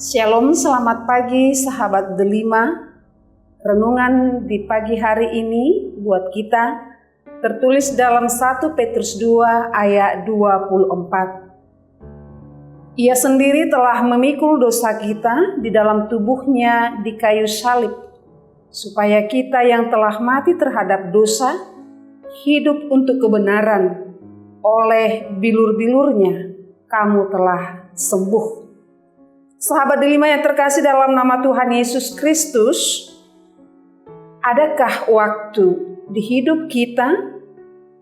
Shalom, selamat pagi sahabat Delima. Renungan di pagi hari ini buat kita tertulis dalam 1 Petrus 2 ayat 24. Ia sendiri telah memikul dosa kita di dalam tubuhnya di kayu salib, supaya kita yang telah mati terhadap dosa, hidup untuk kebenaran. Oleh bilur-bilurnya kamu telah sembuh. Sahabat Delima yang terkasih dalam nama Tuhan Yesus Kristus, adakah waktu di hidup kita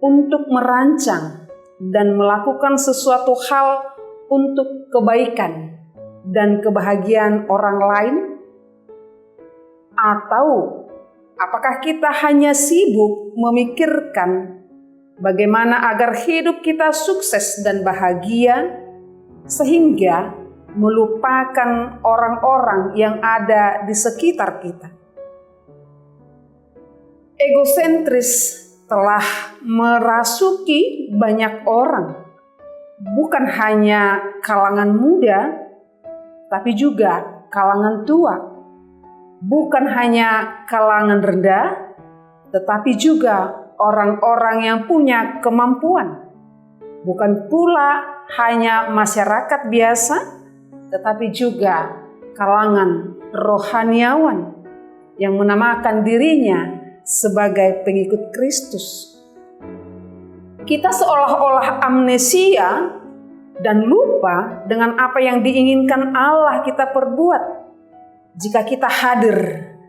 untuk merancang dan melakukan sesuatu hal untuk kebaikan dan kebahagiaan orang lain? Atau apakah kita hanya sibuk memikirkan bagaimana agar hidup kita sukses dan bahagia, sehingga melupakan orang-orang yang ada di sekitar kita? Egosentris telah merasuki banyak orang, bukan hanya kalangan muda, tapi juga kalangan tua. Bukan hanya kalangan rendah, tetapi juga orang-orang yang punya kemampuan. Bukan pula hanya masyarakat biasa, tetapi juga kalangan rohaniawan yang menamakan dirinya sebagai pengikut Kristus. Kita seolah-olah amnesia dan lupa dengan apa yang diinginkan Allah kita perbuat jika kita hadir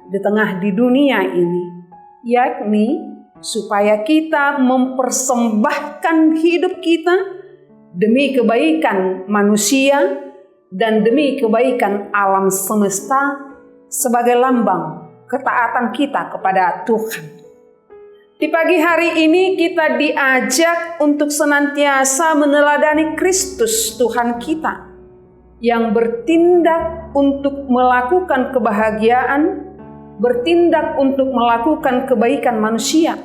di dunia ini, yakni supaya kita mempersembahkan hidup kita demi kebaikan manusia dan demi kebaikan alam semesta sebagai lambang ketaatan kita kepada Tuhan. Di pagi hari ini kita diajak untuk senantiasa meneladani Kristus Tuhan kita yang bertindak untuk melakukan kebahagiaan, bertindak untuk melakukan kebaikan manusia.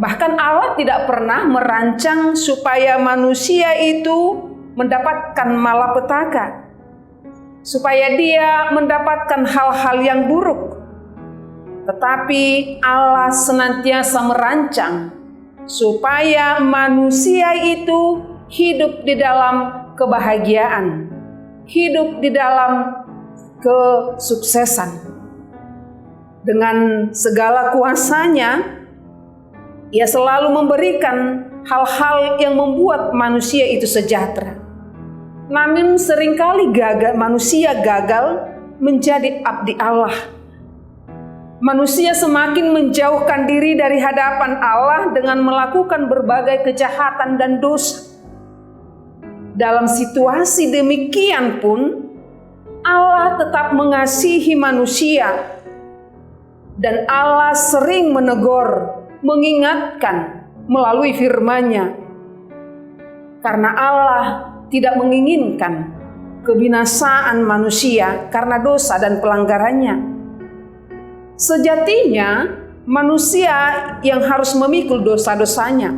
Bahkan Allah tidak pernah merancang supaya manusia itu mendapatkan malapetaka, supaya dia mendapatkan hal-hal yang buruk. Tetapi Allah senantiasa merancang supaya manusia itu hidup di dalam kebahagiaan, hidup di dalam kesuksesan. Dengan segala kuasanya, Ia selalu memberikan hal-hal yang membuat manusia itu sejahtera. Namun seringkali manusia gagal menjadi abdi Allah. Manusia semakin menjauhkan diri dari hadapan Allah dengan melakukan berbagai kejahatan dan dosa. Dalam situasi demikian pun, Allah tetap mengasihi manusia. Dan Allah sering menegur, mengingatkan melalui firman-Nya. Karena Allah tidak menginginkan kebinasaan manusia karena dosa dan pelanggarannya. Sejatinya manusia yang harus memikul dosa-dosanya.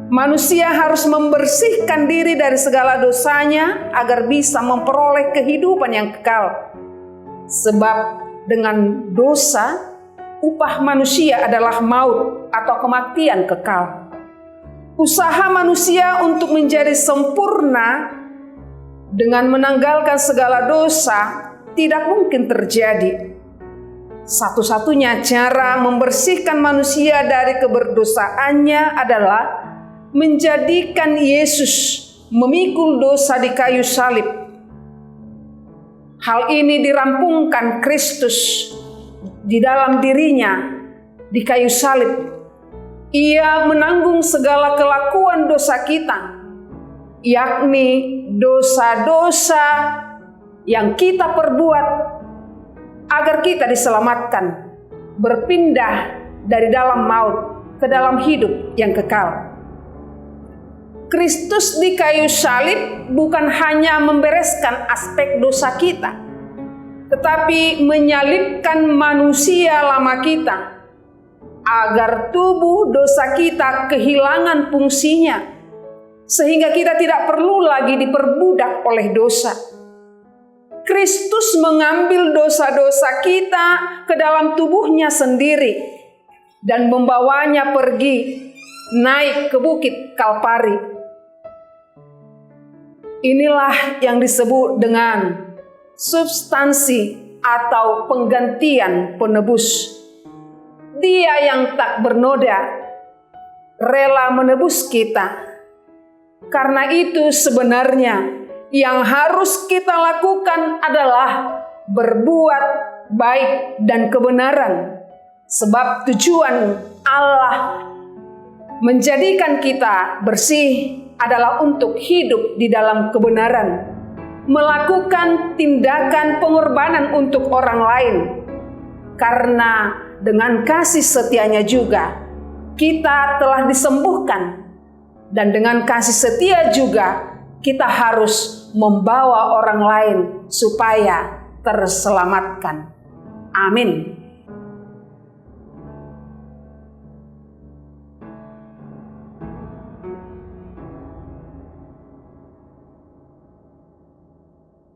Manusia harus membersihkan diri dari segala dosanya agar bisa memperoleh kehidupan yang kekal. Sebab dengan dosa, upah manusia adalah maut atau kematian kekal. Usaha manusia untuk menjadi sempurna dengan menanggalkan segala dosa tidak mungkin terjadi. Satu-satunya cara membersihkan manusia dari keberdosaannya adalah menjadikan Yesus memikul dosa di kayu salib. Hal ini dirampungkan Kristus di dalam dirinya di kayu salib. Ia menanggung segala kelakuan dosa kita, yakni dosa-dosa yang kita perbuat agar kita diselamatkan, berpindah dari dalam maut ke dalam hidup yang kekal. Kristus di kayu salib bukan hanya membereskan aspek dosa kita, tetapi menyalibkan manusia lama kita, agar tubuh dosa kita kehilangan fungsinya, sehingga kita tidak perlu lagi diperbudak oleh dosa. Kristus mengambil dosa-dosa kita ke dalam tubuhnya sendiri dan membawanya pergi naik ke bukit Kalpari. Inilah yang disebut dengan substansi atau penggantian penebus. Dia yang tak bernoda rela menebus kita. Karena itu sebenarnya yang harus kita lakukan adalah berbuat baik dan kebenaran. Sebab tujuan Allah menjadikan kita bersih adalah untuk hidup di dalam kebenaran, melakukan tindakan pengorbanan untuk orang lain. Karena dengan kasih setianya juga kita telah disembuhkan, dan dengan kasih setia juga kita harus membawa orang lain supaya terselamatkan. Amin.